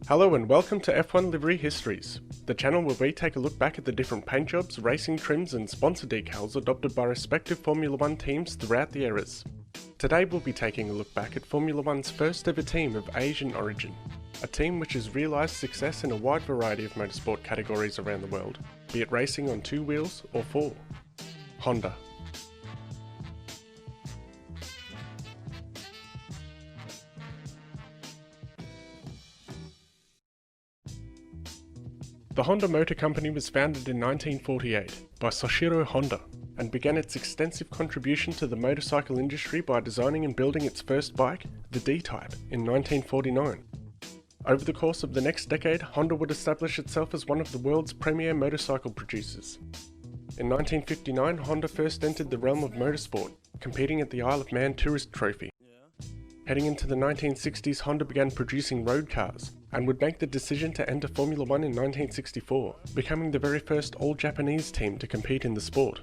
Hello and welcome to F1 Livery Histories, the channel where we take a look back at the different paint jobs, racing trims and sponsor decals adopted by respective Formula 1 teams throughout the eras. Today we'll be taking a look back at Formula 1's first ever team of Asian origin, a team which has realised success in a wide variety of motorsport categories around the world, be it racing on 2 wheels or 4. Honda. The Honda Motor Company was founded in 1948 by Soichiro Honda and began its extensive contribution to the motorcycle industry by designing and building its first bike, the D-Type, in 1949. Over the course of the next decade, Honda would establish itself as one of the world's premier motorcycle producers. In 1959, Honda first entered the realm of motorsport, competing at the Isle of Man Tourist Trophy. Heading into the 1960s, Honda began producing road cars, and would make the decision to enter Formula 1 in 1964, becoming the very first all-Japanese team to compete in the sport.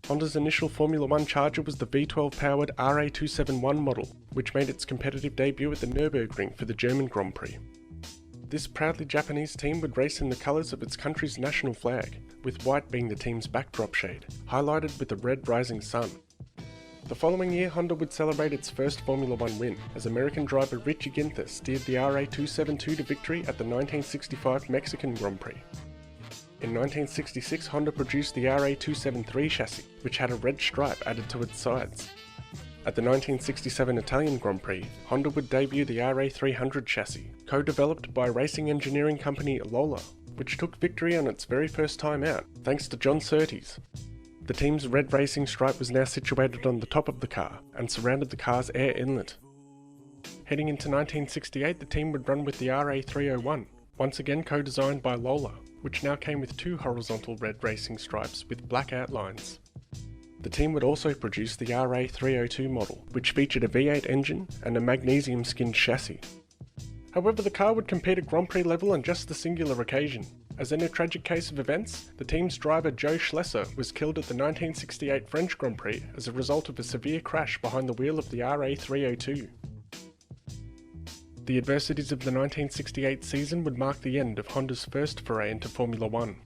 Honda's initial Formula 1 Charger was the V12-powered RA271 model, which made its competitive debut at the Nürburgring for the German Grand Prix. This proudly Japanese team would race in the colours of its country's national flag, with white being the team's backdrop shade, highlighted with a red rising sun. The following year, Honda would celebrate its first Formula 1 win, as American driver Richie Ginther steered the RA272 to victory at the 1965 Mexican Grand Prix. In 1966, Honda produced the RA273 chassis, which had a red stripe added to its sides. At the 1967 Italian Grand Prix, Honda would debut the RA300 chassis, co-developed by racing engineering company Lola, which took victory on its very first time out, thanks to John Surtees. The team's red racing stripe was now situated on the top of the car and surrounded the car's air inlet. Heading into 1968, the team would run with the RA301, once again co-designed by Lola, which now came with 2 horizontal red racing stripes with black outlines. The team would also produce the RA302 model, which featured a V8 engine and a magnesium-skinned chassis. However, the car would compete at Grand Prix level on just the singular occasion, as in a tragic case of events, the team's driver Joe Schlesser was killed at the 1968 French Grand Prix as a result of a severe crash behind the wheel of the RA302. The adversities of the 1968 season would mark the end of Honda's first foray into Formula 1.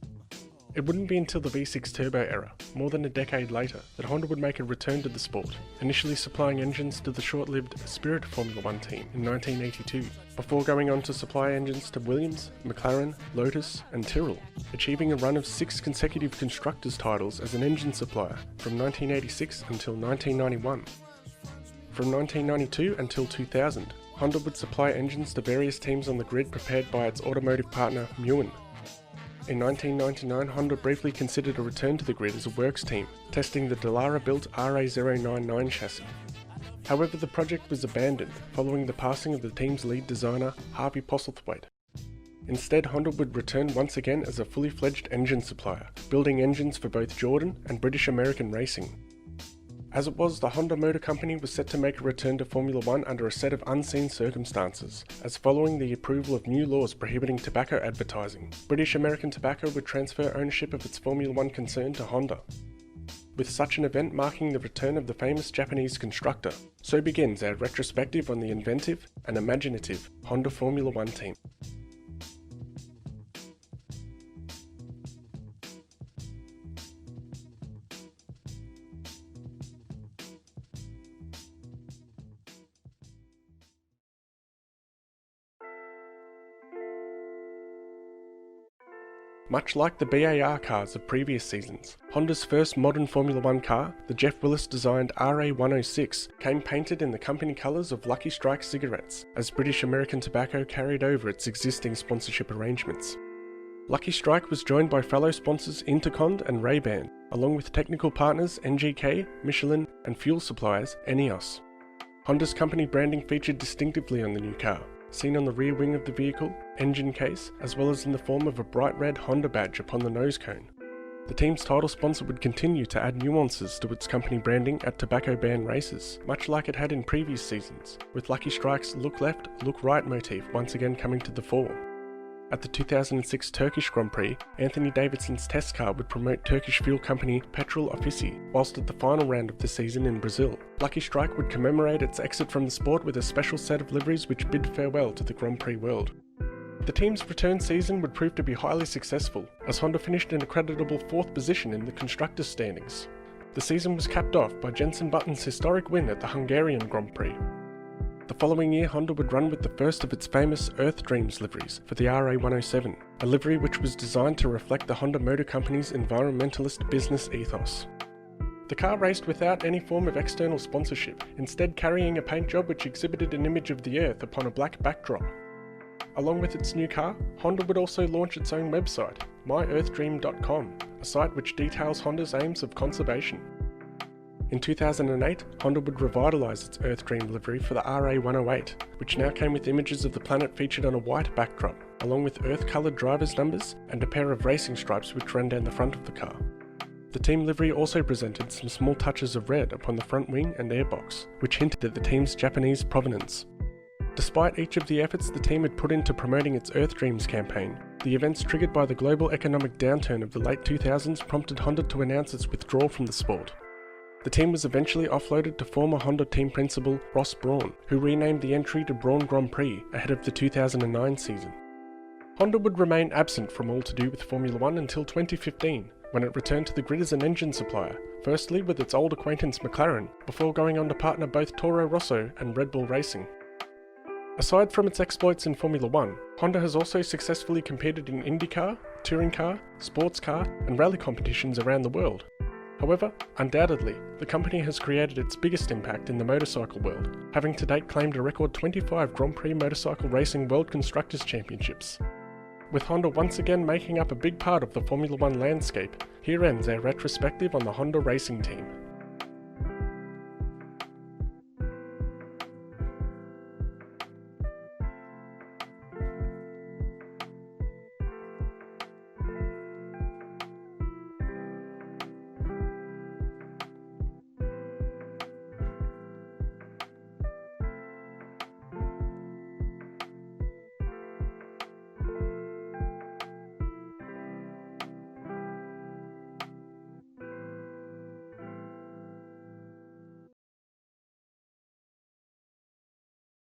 It wouldn't be until the V6 Turbo era, more than a decade later, that Honda would make a return to the sport, initially supplying engines to the short-lived Spirit Formula 1 team in 1982, before going on to supply engines to Williams, McLaren, Lotus and Tyrrell, achieving a run of 6 consecutive constructors' titles as an engine supplier from 1986 until 1991. From 1992 until 2000, Honda would supply engines to various teams on the grid prepared by its automotive partner Muin. In 1999, Honda briefly considered a return to the grid as a works team, testing the Dallara-built RA099 chassis. However, the project was abandoned following the passing of the team's lead designer, Harvey Postlethwaite. Instead, Honda would return once again as a fully fledged engine supplier, building engines for both Jordan and British American racing. As it was, the Honda Motor Company was set to make a return to Formula 1 under a set of unseen circumstances, as following the approval of new laws prohibiting tobacco advertising, British American Tobacco would transfer ownership of its Formula 1 concern to Honda. With such an event marking the return of the famous Japanese constructor, so begins our retrospective on the inventive and imaginative Honda Formula 1 team. Much like the BAR cars of previous seasons, Honda's first modern Formula 1 car, the Jeff Willis-designed RA106, came painted in the company colours of Lucky Strike cigarettes, as British American Tobacco carried over its existing sponsorship arrangements. Lucky Strike was joined by fellow sponsors Intercond and Ray-Ban, along with technical partners NGK, Michelin and fuel suppliers Eneos. Honda's company branding featured distinctively on the new car, seen on the rear wing of the vehicle, engine case, as well as in the form of a bright red Honda badge upon the nose cone. The team's title sponsor would continue to add nuances to its company branding at tobacco ban races, much like it had in previous seasons, with Lucky Strike's look left, look right motif once again coming to the fore. At the 2006 Turkish Grand Prix, Anthony Davidson's test car would promote Turkish fuel company Petrol Ofisi, whilst at the final round of the season in Brazil, Lucky Strike would commemorate its exit from the sport with a special set of liveries which bid farewell to the Grand Prix world. The team's return season would prove to be highly successful, as Honda finished in a creditable 4th position in the constructors' standings. The season was capped off by Jenson Button's historic win at the Hungarian Grand Prix. The following year, Honda would run with the first of its famous Earth Dreams liveries for the RA107, a livery which was designed to reflect the Honda Motor Company's environmentalist business ethos. The car raced without any form of external sponsorship, instead carrying a paint job which exhibited an image of the Earth upon a black backdrop. Along with its new car, Honda would also launch its own website, myearthdream.com, a site which details Honda's aims of conservation. In 2008, Honda would revitalise its Earth Dream livery for the RA108, which now came with images of the planet featured on a white backdrop, along with Earth-coloured driver's numbers and a pair of racing stripes which ran down the front of the car. The team livery also presented some small touches of red upon the front wing and airbox, which hinted at the team's Japanese provenance. Despite each of the efforts the team had put into promoting its Earth Dreams campaign, the events triggered by the global economic downturn of the late 2000s prompted Honda to announce its withdrawal from the sport. The team was eventually offloaded to former Honda team principal Ross Brawn, who renamed the entry to Brawn Grand Prix ahead of the 2009 season. Honda would remain absent from all to do with Formula 1 until 2015, when it returned to the grid as an engine supplier, firstly with its old acquaintance McLaren, before going on to partner both Toro Rosso and Red Bull Racing. Aside from its exploits in Formula 1, Honda has also successfully competed in IndyCar, touring car, sports car, and rally competitions around the world. However, undoubtedly, the company has created its biggest impact in the motorcycle world, having to date claimed a record 25 Grand Prix Motorcycle Racing World Constructors' Championships. With Honda once again making up a big part of the Formula 1 landscape, here ends our retrospective on the Honda racing team.